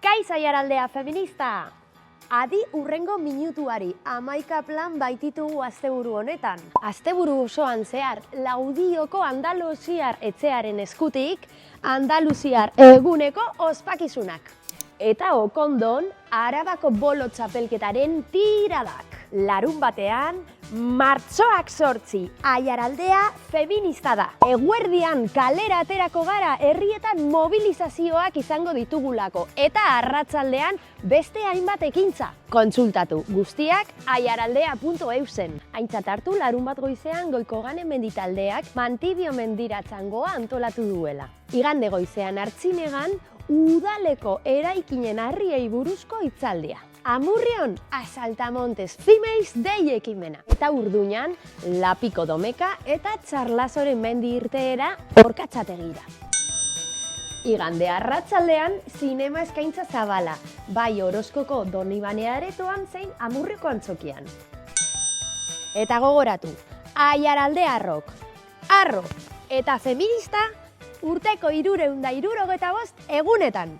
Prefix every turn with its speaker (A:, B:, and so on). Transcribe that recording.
A: Kaiz Aiaraldea feminista! Adi urrengo minutuari 11 plan baititugu asteburu honetan. Asteburu osoan zehar, Laudioko Andaluziar etxearen eskutik, Andaluziar eguneko ospakizunak. Eta okondon, Arabako bolo txapelketaren tiradak. Larun batean, martxoak 8, Aiaraldea feminista da. Eguerdian kalera aterako gara herrietan mobilizazioak izango ditugulako. Eta arratsaldean beste hainbat ekintza. Kontsultatu guztiak aiaraldea.eusen. Aintzat hartu larun bat goizean Goikogane menditaldeak Mantibio mendira txangoa antolatu duela. Igande goizean Artzinegan udaleko eraikinen harriei buruzko hitzaldia. Amurrion, Asaltamontes Females Day ekimena. Eta Urduñan, Lapiko Domeka eta Txarlazoren mendi irteera orkatzategira. Igande arratsaldean zinema eskaintza zabala, bai Orozkoko Donibane aretoan zein Amurriko antzokian. Eta gogoratu, Aiaraldearrok, arro eta feminista urteko 365 egunetan.